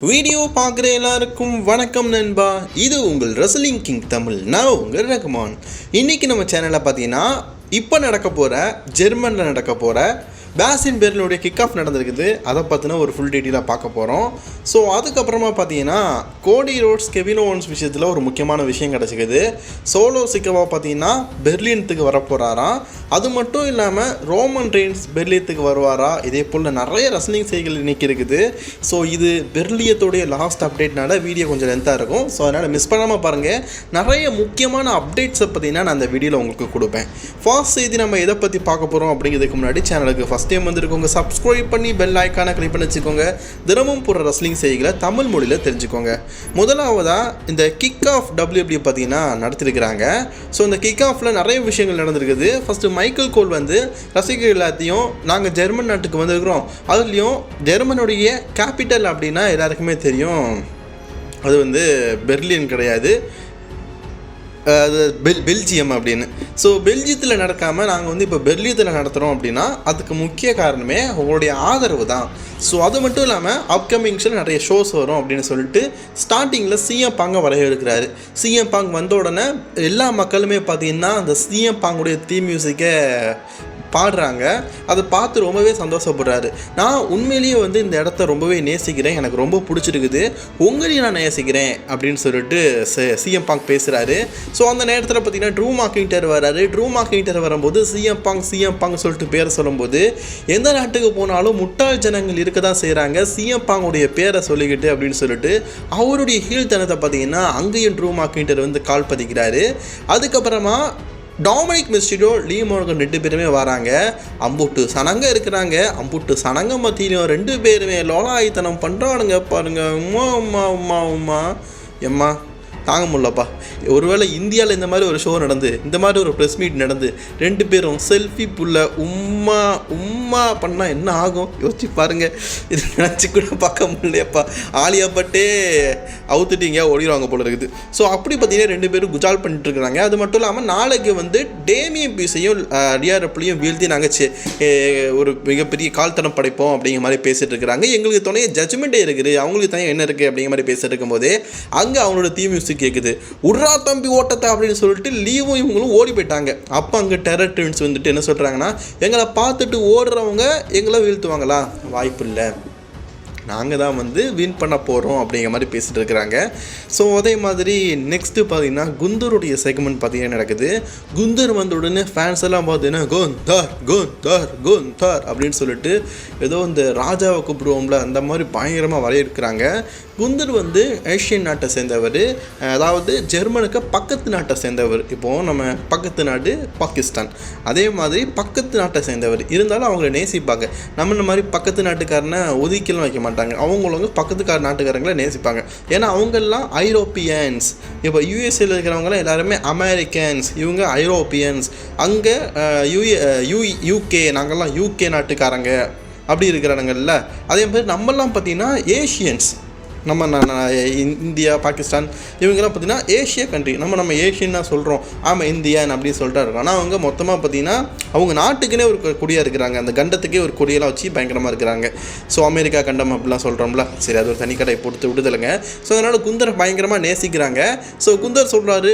Video பார்க்குற எல்லாருக்கும் வணக்கம் நண்பா. இது உங்கள் ரெஸ்லிங் கிங் தமிழ். நான் உங்கள் ரகுமான். இன்றைக்கி நம்ம சேனலில் பார்த்தீங்கன்னா இப்போ நடக்க போகிற ஜெர்மனில் நடக்க போகிற பேசின் பெர்லினுடைய கிக் ஆஃப் நடந்திருக்குது. அதை பற்றின ஒரு ஃபுல் டீட்டெயிலாக பார்க்க போகிறோம். ஸோ அதுக்கப்புறமா பார்த்தீங்கன்னா கோடி ரோட்ஸ் கெவின் ஓவன்ஸ் விஷயத்தில் ஒரு முக்கியமான விஷயம் கிடச்சிக்குது. சோலோ சிக்கவா பார்த்தீங்கன்னா பெர்லினுக்கு வரப்போகிறாராம். அது மட்டும் இல்லாமல் ரோமன் ரெயின்ஸ் பெர்லினுக்கு வருவாரா, இதே போல் நிறைய ரெஸ்லிங் செய்திகள் இன்றைக்கி இருக்குது. ஸோ இது பெர்லியத்தோடைய லாஸ்ட் அப்டேட்னால வீடியோ கொஞ்சம் லென்த்தாக இருக்கும். ஸோ அதனால் மிஸ் பண்ணாமல் பாருங்கள். நிறைய முக்கியமான அப்டேட்ஸை பார்த்தீங்கன்னா நான் அந்த வீடியோவில் உங்களுக்கு கொடுப்பேன். ஃபர்ஸ்ட் செய்தி நம்ம எதை பற்றி பார்க்க போகிறோம் அப்படிங்கிறதுக்கு முன்னாடி சேனலுக்கு ஃபஸ்ட் டைம் வந்துருக்கோங்க சப்ஸ்கிரைப் பண்ணி பெல் ஐக்கானை கிளிக் பண்ணி வச்சுக்கோங்க. தினமும் போகிற ரெஸ்லிங் செய்திகளை தமிழ் மொழியில் தெரிஞ்சுக்கோங்க. முதலாவதாக இந்த கிக் ஆஃப் WWE பார்த்தீங்கன்னா நடத்திருக்கிறாங்க. ஸோ இந்த கிக் ஆஃபில் நிறைய விஷயங்கள் நடந்திருக்குது. ஃபஸ்ட்டு மைக்கேல் கோல் வந்து ரசிகர்கள் எல்லாத்தையும் நாங்கள் ஜெர்மன் நாட்டுக்கு வந்திருக்கிறோம், அதுலேயும் ஜெர்மனுடைய கேபிட்டல் அப்படின்னா எல்லாருக்குமே தெரியும், அது வந்து பெர்லின் கிடையாது, அது பெல்ஜியம் அப்படின்னு. ஸோ பெல்ஜியத்தில் நடக்காமல் நாங்கள் வந்து இப்போ பெர்லியத்தில் நடத்துகிறோம் அப்படின்னா அதுக்கு முக்கிய காரணமே உங்களுடைய ஆதரவு தான். ஸோ அது மட்டும் இல்லாமல் அப்கமிங்ஸில் நிறைய ஷோஸ் வரும் அப்படின்னு சொல்லிட்டு ஸ்டார்டிங்கில் சிஎம் பாங்கை வரவேற்கிறாரு. சிஎம் பாங் வந்த உடனே எல்லா மக்களுமே பார்த்தீங்கன்னா அந்த சிஎம் பாங்குடைய தீம் மியூசிக்கை பாடுறாங்க. அதை பார்த்து ரொம்பவே சந்தோஷப்படுறாரு. நான் உண்மையிலேயே வந்து இந்த இடத்த ரொம்பவே நேசிக்கிறேன், எனக்கு ரொம்ப பிடிச்சிருக்குது, உங்களையும் நான் நேசிக்கிறேன் அப்படின்னு சொல்லிட்டு சிஎம் பாங் பேசுகிறாரு. ஸோ அந்த நேரத்தில் பார்த்தீங்கன்னா ட்ரூ மாக்கிங்டர் வராரு. ட்ரூ மாக்கிங்டர் வரும்போது சிஎம் பாங் சொல்லிட்டு பேரை சொல்லும்போது எந்த நாட்டுக்கு போனாலும் முட்டாள் ஜனங்கள் இருக்க தான் செய்கிறாங்க சிஎம் பாங்குடைய பேரை சொல்லிக்கிட்டு அப்படின்னு சொல்லிட்டு அவருடைய ஹீல்தனத்தை பார்த்தீங்கன்னா அங்கேயும் ட்ரூ மாக்கிங்டர் வந்து கால் பதிக்கிறாரு. அதுக்கப்புறமா டாமினிக் மிஸ்டிரியோ, லீ மோர்கன் 2 பேருமே வராங்க. அம்புட்டு சனங்க இருக்கிறாங்க. அம்புட்டு சனங்க மத்தியிலையும் 2 பேருமே லோலாயித்தனம் பண்ணுறானுங்க பாருங்க. உமா உமா உமா உமா எம்மா தாங்க முடியலப்பா. ஒருவேளை இந்தியாவில் இந்த மாதிரி ஒரு ஷோ நடந்து, இந்த மாதிரி ஒரு ப்ரெஸ் மீட் நடந்து 2 பேரும் செல்ஃபி புல்ல உம்மா உம்மா பண்ணால் என்ன ஆகும் யோசிச்சு பாருங்கள். இது நினச்சி கூட பார்க்க முடியலையப்பா. ஆலியா பட்டே அவுத்துட்டீங்க ஓடிடுவாங்க போல இருக்குது. ஸோ அப்படி பார்த்தீங்கன்னா 2 பேரும் குஜால் பண்ணிட்டு இருக்கிறாங்க. அது மட்டும் இல்லாமல் நாளைக்கு வந்து டேமியன் பீஸையும் டிஆர்எப்லையும் வீழ்த்தி நாங்கள் ஒரு மிகப்பெரிய கால்தனம் படைப்போம் அப்படிங்கிற மாதிரி பேசிகிட்டு இருக்கிறாங்க. எங்களுக்கு துணைய ஜட்ஜ்மெண்ட்டே இருக்குது, அவங்களுக்கு தனியாக என்ன இருக்குது அப்படிங்கிற மாதிரி பேசிட்டு இருக்கும்போதே அங்கே அவங்களோட தீம் மியூசிக் கேட்குது. உட்ரா தம்பி ஓட்டத்தை அப்படின்னு சொல்லிட்டு லீவும் இவங்களும் ஓடி போயிட்டாங்க. அப்போ அங்கே டெரர் ட்வின்ஸ் வந்துட்டு என்ன சொல்கிறாங்கன்னா, எங்களை பார்த்துட்டு ஓடுறவங்க எங்களை வீழ்த்துவாங்களா? வாய்ப்பு இல்லை, நாங்கள் தான் வந்து வின் பண்ண போகிறோம் அப்படிங்கிற மாதிரி பேசிகிட்டு இருக்கிறாங்க. ஸோ அதே மாதிரி நெக்ஸ்ட்டு பார்த்தீங்கன்னா குந்தருடைய செக்மெண்ட் பார்த்தீங்கன்னா நடக்குது. குந்தர் வந்த உடனே ஃபேன்ஸ் எல்லாம் பார்த்தீங்கன்னா கோந்தார் கோந்தார் கோந்தார் அப்படின்னு சொல்லிட்டு ஏதோ இந்த ராஜாவை கூப்பிடுவோம்ல அந்த மாதிரி பயங்கரமாக வரையிருக்கிறாங்க. குந்தர் வந்து ஏஷியன் நாட்டை சேர்ந்தவர், அதாவது ஜெர்மனுக்கு பக்கத்து நாட்டை சேர்ந்தவர். இப்போது நம்ம பக்கத்து நாடு பாகிஸ்தான், அதே மாதிரி பக்கத்து நாட்டை சேர்ந்தவர். இருந்தாலும் அவங்கள நேசிப்பாங்க. நம்ம இந்த மாதிரி பக்கத்து நாட்டுக்காரனை ஒதுக்கிலாம் வைக்க மாட்டாங்க. அவங்கள பக்கத்துக்கார நாட்டுக்காரங்களை நேசிப்பாங்க. ஏன்னா அவங்கெல்லாம் ஐரோப்பியன்ஸ். இப்போ யூஎஸ்ஏல இருக்கிறவங்களாம் எல்லாருமே அமெரிக்கன்ஸ், இவங்க ஐரோப்பியன்ஸ். அங்கே யூகே, நாங்கள்லாம் யூகே நாட்டுக்காரங்க அப்படி இருக்கிறானுங்கள்ல. அதே மாதிரி நம்மெல்லாம் பார்த்திங்கன்னா ஏஷியன்ஸ். நம்ம இந்தியா பாகிஸ்தான் இவங்கெல்லாம் பார்த்திங்கன்னா ஏஷியா கண்ட்ரி. நம்ம ஏஷியன் தான் சொல்கிறோம், ஆமாம் இந்தியன் அப்படின்னு சொல்லிட்டு இருக்கோம். ஆனால் அவங்க மொத்தமாக பார்த்திங்கன்னா அவங்க நாட்டுக்குன்னே ஒரு கொடியாக இருக்கிறாங்க. அந்த கண்டத்துக்கே ஒரு கொடியெல்லாம் வச்சு பயங்கரமாக இருக்கிறாங்க. ஸோ அமெரிக்கா கண்டம் அப்படிலாம் சொல்கிறோம்ல, சரி அது ஒரு தனி கடை போட்டு விடுதலைங்க. ஸோ அதனால் குந்தரை பயங்கரமாக நேசிக்கிறாங்க. ஸோ குந்தர் சொல்கிறாரு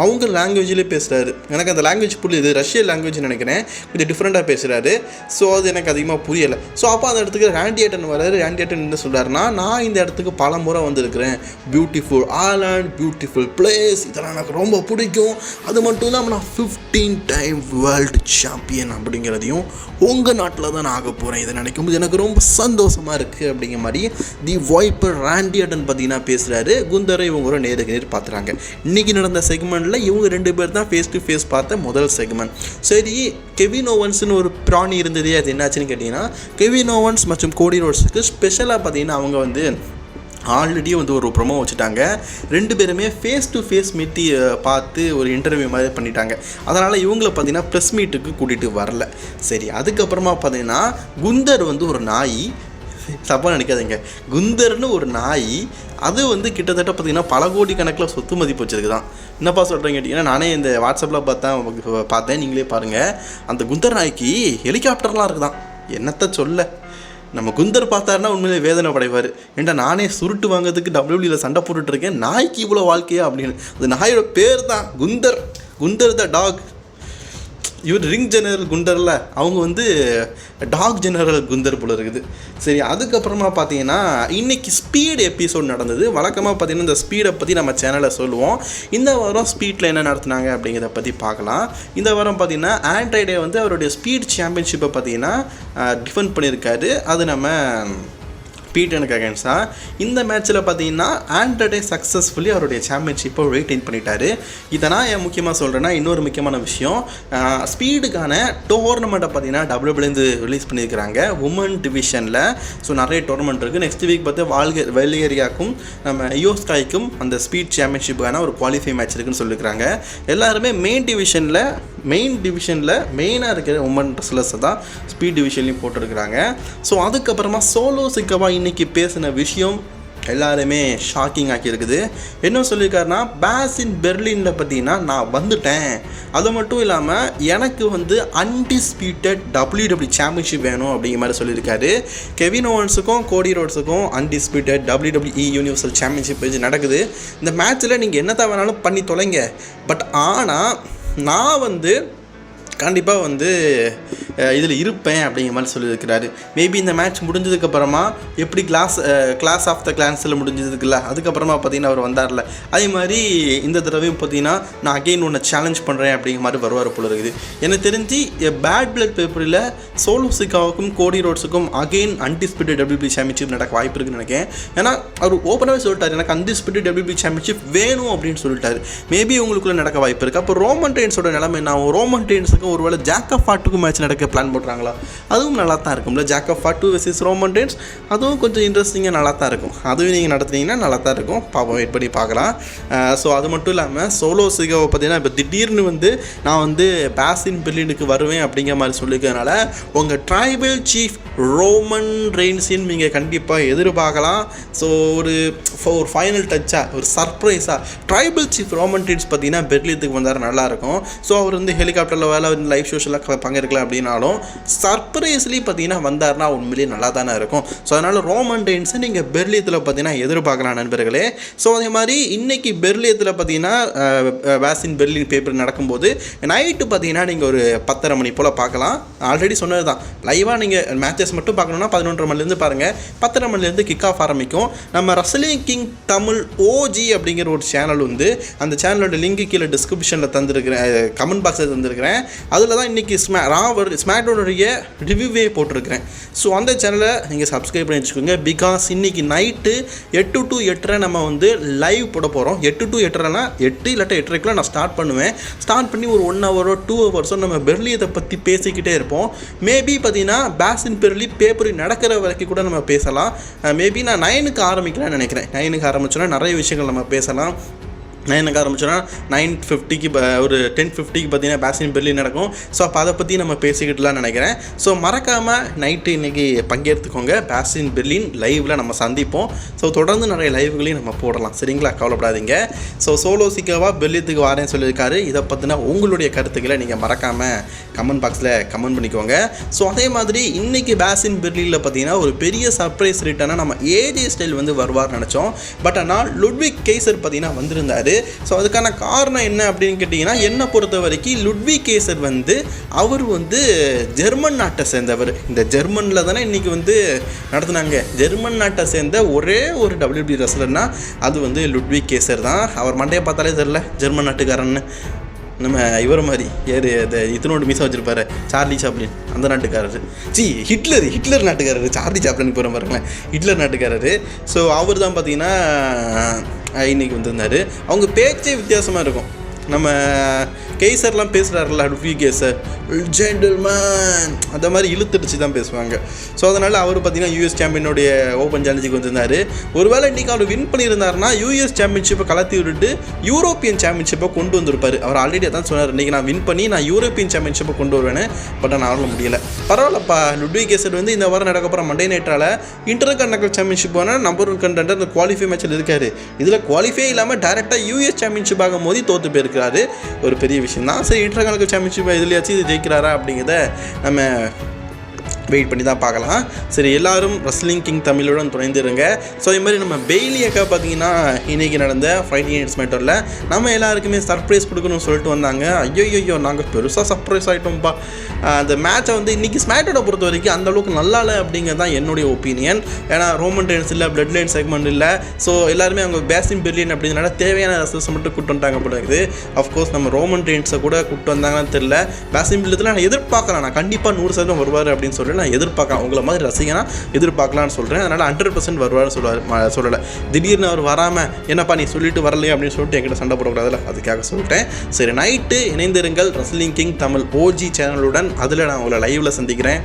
அவங்க லாங்குவேஜ்லேயே பேசுகிறாரு. எனக்கு அந்த லாங்குவேஜ் புரியுது, ரஷ்யன் லாங்குவேஜ் நினைக்கிறேன், கொஞ்சம் டிஃப்ரெண்ட்டாக பேசுகிறாரு. ஸோ அது எனக்கு அதிகமாக புரியலை. ஸோ அப்போ அந்த இடத்துக்கு ராண்டி ஆட்டன் வராரு. ராண்டி ஆட்டன் என்ன சொல்கிறாருன்னா, நான் இந்த இடத்துக்கு பல முறை வந்திருக்கிறேன், பியூட்டிஃபுல் ஐலாண்ட், பியூட்டிஃபுல் பிளேஸ், இதெல்லாம் எனக்கு ரொம்ப பிடிக்கும். அது மட்டும் இல்லாமல் நான் 15 டைம் வேர்ல்டு சாம்பியன் அப்படிங்கிறதையும் உங்கள் நாட்டில் தான் நான் ஆக போகிறேன். இதை நினைக்கும்போது எனக்கு ரொம்ப சந்தோஷமாக இருக்குது அப்படிங்கிற மாதிரி தி வைப்பர் ராண்டி ஆட்டன் பார்த்தீங்கன்னா பேசுகிறாரு. குந்தரை இவங்க ஒரு நேருக்கு நேர் பார்த்துறாங்க. இன்றைக்கி நடந்த செக்மெண்ட்டில் இவங்க 2 பேர் தான் ஃபேஸ் டு ஃபேஸ் பார்த்த முதல் செக்மெண்ட். சரி, கெவின் ஓவன்ஸ்னு ஒரு பிராணி இருந்ததே, அது என்னாச்சுன்னு கேட்டிங்கன்னா, கெவின் ஓவன்ஸ் மற்றும் கோடி ரோட்ஸுக்கு ஸ்பெஷலாக பார்த்தீங்கன்னா அவங்க வந்து ஆல்ரெடி வந்து ஒரு ப்ரொமோ வச்சுட்டாங்க. 2 பேருமே ஃபேஸ் டு ஃபேஸ் மீட்டி பார்த்து ஒரு இன்டர்வியூ மாதிரி பண்ணிட்டாங்க. அதனால் இவங்கள பார்த்தீங்கன்னா ப்ரெஸ் மீட்டுக்கு கூட்டிகிட்டு வரல. சரி, அதுக்கப்புறமா பார்த்தீங்கன்னா குந்தர் வந்து ஒரு நாய், தப்பாக நினைக்காதீங்க, குந்தர்னு ஒரு நாய், அது வந்து கிட்டத்தட்ட பார்த்திங்கன்னா பல கோடி கணக்கில் சொத்து மதிப்பு வச்சிருக்கு தான். என்னப்பா சொல்கிறேன்னு கேட்டிங்கன்னா, நானே இந்த வாட்ஸ்அப்பில் பார்த்தேன், நீங்களே பாருங்கள். அந்த குந்தர் நாய்க்கு ஹெலிகாப்டர்லாம் இருக்குதான். என்னத்தை சொல்ல, நம்ம குந்தர் பார்த்தாருன்னா உண்மையிலே வேதனை படைவார். ஏன்டா நானே சுருட்டு வாங்கிறதுக்கு டபிள்யூபிள்யூவில் சண்டை போட்டுட்ருக்கேன், நாய்க்கு இவ்வளோ வாழ்க்கையா அப்படின்னு. அது நாயோட பேர் தான் குந்தர். குந்தர் த டாக். இவர் ரிங் ஜெனரல் குண்டரில், அவங்க வந்து டாக் ஜெனரல் குந்தர் போல இருக்குது. சரி, அதுக்கப்புறமா பார்த்தீங்கன்னா இன்றைக்கி ஸ்பீட் எபிசோட் நடந்தது. வழக்கமாக பார்த்தீங்கன்னா இந்த ஸ்பீடை பற்றி நம்ம சேனலில் சொல்லுவோம். இந்த வாரம் ஸ்பீடில் என்ன நடத்துனாங்க அப்படிங்கிறத பற்றி பார்க்கலாம். இந்த வாரம் பார்த்தீங்கன்னா ஆண்ட்ராய்டே வந்து அவருடைய ஸ்பீட் சாம்பியன்ஷிப்பை பார்த்தீங்கன்னா டிஃபெண்ட் பண்ணியிருக்காரு. அது நம்ம பீட்டனுக்கு அகேன்ஸ்டாக. இந்த மேட்ச்சில் பார்த்தீங்கன்னா ஆண்ட்ராய்டே சக்ஸஸ்ஃபுல்லி அவருடைய சாம்பியன்ஷிப்பை ரெயின்டைன் பண்ணிட்டாரு. இதை நான் ஏன் முக்கியமாக சொல்கிறேன்னா, இன்னொரு முக்கியமான விஷயம், ஸ்பீடுக்கான டோர்னமெண்ட்டை பார்த்தீங்கன்னா டபிள்யூபிள்யூலேருந்து ரிலீஸ் பண்ணியிருக்கிறாங்க உமன் டிவிஷனில். ஸோ நிறைய டோர்னமெண்ட் இருக்குது. நெக்ஸ்ட் வீக் பார்த்து வெல்கேரியாவுக்கும் நம்ம யோஸ்காய்க்கும் அந்த ஸ்பீட் சாம்பியன்ஷிப்புக்கான ஒரு குவாலிஃபை மேட்ச் இருக்குன்னு சொல்லியிருக்கிறாங்க. எல்லாருமே மெயின் டிவிஷனில் மெயினாக இருக்கிற உமன் ரெஸ்லர்ஸை தான் ஸ்பீட் டிவிஷன்லையும் போட்டிருக்கிறாங்க. ஸோ அதுக்கப்புறமா சோலோ சிக்கவா இன்றைக்கி பேசின விஷயம் எல்லாருமே ஷாக்கிங் ஆக்கியிருக்குது. என்ன சொல்லியிருக்காருன்னா, பேசின் பெர்லினில் பார்த்தீங்கன்னா நான் வந்துட்டேன், அது மட்டும் இல்லாமல் எனக்கு வந்து அன்டிஸ்பியூட்டட் டபிள்யூடபிள்யூ சாம்பியன்ஷிப் வேணும் அப்படிங்கிற மாதிரி சொல்லியிருக்காரு. கெவின் ஓவன்ஸுக்கும் கோடி ரோட்ஸுக்கும் அன்டிஸ்பியூட்டட் டபிள்யூடபிள்யூஇ யூனிவர்சல் சாம்பியன்ஷிப் நடக்குது. இந்த மேட்ச்சில் நீங்கள் என்னதான் வேணாலும் பண்ணி தொலைங்க, பட் ஆனால் நான் வந்து கண்டிப்பாக வந்து இதில் இருப்பேன் அப்படிங்கிற மாதிரி சொல்லியிருக்கிறாரு. மேபி இந்த மேட்ச் முடிஞ்சதுக்கப்புறமா எப்படி கிளாஸ் ஆஃப் த கிளான்ஸில் முடிஞ்சதுக்குல்ல, அதுக்கப்புறமா பார்த்தீங்கன்னா அவர் வந்தார்ல, அதே மாதிரி இந்த தடவையும் பார்த்தீங்கன்னா நான் அகெயின் ஒன்று சேலஞ்ச் பண்ணுறேன் அப்படிங்கிற மாதிரி வருவார் போல இருக்குது. எனக்கு தெரிஞ்சு பேட் பிளட் பேப்பரில் சோலோ சிக்காவுக்கும் கோடி ரோட்ஸுக்கும் அகெயின் அன்டிஸ்பியூட்டட் டபிள்யூபி சாம்பியன்ஷிப் நடக்க வாய்ப்பு இருக்குன்னு நினைக்கிறேன். ஏன்னா அவர் ஓப்பனாகவே சொல்லிட்டார், எனக்கு அன்டிஸ்பியூட்டட் டபிள்யூபி சாம்பியன்ஷிப் வேணும் அப்படின்னு சொல்லிட்டாரு. மேபி உங்களுக்குள்ளே நடக்க வாய்ப்பு இருக்குது. அப்போ ரோமன் ரெயின்ஸோட நிலைமை என்ன? ரோமன் ரெயின்ஸுக்கு ஒருவேளை ஜாக் ஆஃப் ஃபாட்டுக்கு மேட்ச் நடக்க பிளான் போடுறாங்களா? அதுவும் நல்லா தான் இருக்கும்ல. Jacob Fatu versus Roman Reigns, அதுவும் கொஞ்சம் இன்ட்ரெஸ்டிங்காக நல்லா தான் இருக்கும். அதுவும் நீங்கள் நடத்துனீங்கன்னா நல்லா தான் இருக்கும். பாப்போம், வெயிட் பண்ணி பார்க்கலாம். ஸோ அது மட்டும் இல்லாமல் சோலோ சிகாவை பார்த்தீங்கன்னா இப்போ திடீர்னு வந்து நான் வந்து பேசின் பெர்லினுக்கு வருவேன் அப்படிங்கிற மாதிரி சொல்லிக்கிறதுனால உங்கள் ட்ரைபல் சீஃப் ரோமன் ரெயின்ஸின் நீங்கள் கண்டிப்பாக எதிர்பார்க்கலாம். ஸோ ஒரு ஃபைனல் டச்சாக, ஒரு சர்ப்ரைஸாக ட்ரைபல் சீஃப் ரோமன் ரெயின்ஸ் பார்த்தீங்கன்னா பெர்லினுக்கு வந்தார் நல்லாயிருக்கும். ஸோ அவர் வந்து ஹெலிகாப்டரில் வேலை லைவ் ஷோஸ்லாம் பங்கேற்கலாம் அப்படின்னாலும் சர்ப்ரைஸ்லி பார்த்தீங்கன்னா வந்தார்னா உண்மையிலேயே நல்லா தானே இருக்கும். ஸோ அதனால் ரோமன் ரெயின்ஸை நீங்கள் பெர்லியத்தில் பார்த்தீங்கன்னா எதிர்பார்க்கலாம் நண்பர்களே. ஸோ அதே மாதிரி இன்றைக்கி பெர்லியத்தில் பார்த்தீங்கன்னா பேசின் பெர்லின் பேப்பர் நடக்கும்போது நைட்டு பார்த்தீங்கன்னா நீங்கள் ஒரு 10:30 மணி போல் பார்க்கலாம். ஆல்ரெடி சொன்னது தான், லைவாக நீங்கள் மேட்சஸ் மட்டும் பார்க்கணுன்னா 11:30 மணிலேருந்து பாருங்கள். 10:30 மணிலேருந்து கிக் ஆஃப் ஆரம்பிக்கும். நம்ம ரசலிங் கிங் தமிழ் ஓஜி அப்படிங்கிற ஒரு சேனல் வந்து, அந்த சேனலோட லிங்க் கீழே டிஸ்கிரிப்ஷனில் தந்துருக்கிறேன், கமெண்ட் பாக்ஸில் தந்துருக்கிறேன். அதில் தான் இன்றைக்கி ஸ்மாக்டவுனுடைய ரிவ்யூவே போட்டிருக்கிறேன். ஸோ அந்த சேனலை நீங்கள் சப்ஸ்கிரைப் பண்ணி வச்சுக்கோங்க. பிகாஸ் இன்றைக்கி நைட்டு 8 to 8:30 நம்ம வந்து லைவ் போட போகிறோம். 8 to 8:30னா 8 இல்லாட்டா 8:30 நான் ஸ்டார்ட் பண்ணுவேன். ஸ்டார்ட் பண்ணி ஒரு 1 hour 2 hours நம்ம பெர்லியத்தை பற்றி பேசிக்கிட்டே இருப்போம். மேபி பார்த்தீங்கன்னா பேசின் பெர்லி பேப்பர் நடக்கிற வரைக்கும் கூட நம்ம பேசலாம். மேபி நான் 9க்கு ஆரம்பிக்கலாம்னு நினைக்கிறேன். 9க்கு ஆரம்பிச்சோன்னா நிறைய விஷயங்கள் நம்ம பேசலாம். 9க்கு ஆரம்பிச்சோன்னா 9:50க்கு ஒரு 10:50க்கு பார்த்தீங்கன்னா பேசின் பெர்லி நடக்கும். ஸோ அப்போ அதை பற்றி நம்ம பேசிக்கிட்டுலாம் நினைக்கிறேன். ஸோ மறக்காமல் நைட்டு இன்றைக்கி பங்கேற்றுக்கோங்க. பேசின் பெர்லின் லைவில் நம்ம சந்திப்போம். ஸோ தொடர்ந்து நிறைய லைவ்களையும் நம்ம போடலாம், சரிங்களா? கவலைப்படாதீங்க. ஸோ சோலோ சிக்காவா பெர்லியத்துக்கு வரேன்னு சொல்லியிருக்காரு. இதை பற்றின உங்களுடைய கருத்துக்களை நீங்கள் மறக்காமல் கமெண்ட் பாக்ஸில் கமெண்ட் பண்ணிக்கோங்க. ஸோ அதே மாதிரி இன்றைக்கி பேசின் பெர்லியில் பார்த்தீங்கன்னா ஒரு பெரிய சர்ப்ரைஸ் ரிட்டர்னாக நம்ம ஏஜே ஸ்டைல் வந்து வருவார்னு நினச்சோம். பட் ஆனால் லுட்விக் கேசர் பார்த்தீங்கன்னா வந்திருந்தார். ஸோ அதுக்கான காரணம் என்ன அப்படின்னு கேட்டிங்கன்னா, என்னை பொறுத்த வரைக்கும் லுட்விக் கேசர் வந்து அவர் வந்து ஜெர்மன் நாட்டை சேர்ந்தவர். இந்த ஜெர்மனில் தானே இன்றைக்கி வந்து நடத்துனாங்க. ஜெர்மன் நாட்டை சேர்ந்த ஒரே ஒரு டபிள்யூபி ரெஸ்லர்னா அது வந்து லுட்விக் கேசர் தான். அவர் மண்டையை பார்த்தாலே தெரியல ஜெர்மன் நாட்டுக்காரன்னு. நம்ம இவர் மாதிரி யார் இத்தனோடு மீசா வச்சுருப்பாரு, சார்லி சாப்ளின், அந்த நாட்டுக்காரரு. ஹிட்லர் நாட்டுக்காரரு. சார்லி சாப்ளின் போகிற பாருங்களேன், ஹிட்லர் நாட்டுக்காரரு. ஸோ அவர் தான் பார்த்தீங்கன்னா இன்றைக்கி வந்திருந்தார். அவங்க பேச்சே வித்தியாசமாக இருக்கும். நம்ம கேசர்லாம் பேசுகிறாருல, லுட்விக் கேசர் ஜென்டில்மேன் அந்த மாதிரி இழுத்துடுச்சு தான் பேசுவாங்க. ஸோ அதனால் அவர் பார்த்தீங்கன்னா யூஎஸ் சாம்பியனுடைய ஓப்பன் சேலஞ்சுக்கு வந்திருந்தார். ஒருவேளை இன்றைக்கி அவர் வின் பண்ணியிருந்தாருன்னா யூஎஸ் சாம்பியன்ஷிப்பை கலத்தி விட்டுட்டு யூரோப்பியன் சாம்பியன்ஷிப்பை கொண்டு வந்திருப்பார். அவர் ஆல்ரெடி அதான் சொன்னார், இன்றைக்கி நான் வின் பண்ணி நான் யூரோப்பியன் சாம்பியன்ஷிப்பை கொண்டு வருவேன்னு. பட் நான் அவரால் முடியலை. பரவாயில்லப்பா, லுட்விக் கேசர் வந்து இந்த வாரம் நடக்க போகிற மண்டே நைட்டால் இன்டர்கண்டக்டல் சாம்பியன்ஷிப் ஆனால் நம்பர் 1 கண்டெண்டர் அந்த குவாலிஃபை மேட்சில் இருக்கார். இதில் குவாலிஃபை இல்லாமல் டேரெக்டாக யூஎஸ் சாம்பியன்ஷிப் ஆகும் போது தோற்று போயிருக்காரு. ஒரு பெரிய விஷயம் தான். சரி, இன்டர்கண்டக்டல் சாம்பியன்ஷிப் இதுலையாச்சும் இது ஜெயிக்கிறாரா அப்படிங்கிறத நம்ம வெயிட் பண்ணி தான் பார்க்கலாம். சரி, எல்லாரும் ரெஸ்லிங் கிங் தமிழுடன் துணைந்துருங்க. ஸோ இது மாதிரி நம்ம பெய்லி அக்கா பார்த்தீங்கன்னா இன்றைக்கி நடந்த ஃபைட்டிங் நைட்ஸ் மேட்டரில் நம்ம எல்லாருக்குமே சர்ப்ரைஸ் கொடுக்கணும்னு சொல்லிட்டு வந்தாங்க. ஐயோ நாங்கள் பெருசாக சர்ப்ரைஸ் ஆகிட்டோம்ப்பா. அந்த மேட்சை வந்து இன்றைக்கி ஸ்மாக்டவுனை பொறுத்த வரைக்கும் அந்தளவுக்கு நல்லா இல்லை அப்படிங்கிறது தான் என்னுடைய ஒப்பீனியன். ஏன்னா ரோமன் ரெயின்ஸ் இல்லை, பிளட் லைன் செக்மெண்ட் இல்லை. ஸோ எல்லாருமே அவங்க பேசின் பெர்லின் அப்படிங்கிறனால தேவையான ரெசல்ஸ் மட்டும் கூப்பிட்டு வந்துட்டாங்க போல இருக்குது. அஃப்கோர்ஸ் நம்ம ரோமன் ரெயின்ஸை கூட கூப்பிட்டு வந்தாங்கன்னு தெரியல. பேசின் பெர்லியத்தில் நான் எதிர்பார்க்கலாம், நான் கண்டிப்பாக 100% வருவார் அப்படின்னு சொல்லி நான் எதிர்பார்க்கலாம். உங்களை மாதிரி ரசிகனா எதிர்பார்க்கலான்னு சொல்கிறேன். அதனால் 100% வருவார்னு சொல்லலை. திடீர்னு அவர் வராமல் என்னப்பா நீ சொல்லிட்டு வரலையே அப்படின்னு சொல்லிட்டு என்கிட்ட சண்டை போடக்கூடாதுல்ல, அதுக்காக சொல்லிட்டேன். சரி, நைட்டு இணைந்திருங்கள் ரெஸ்லிங் கிங் தமிழ் OG சேனலுடன். அதில் நான் உங்களை லைவில் சந்திக்கிறேன்.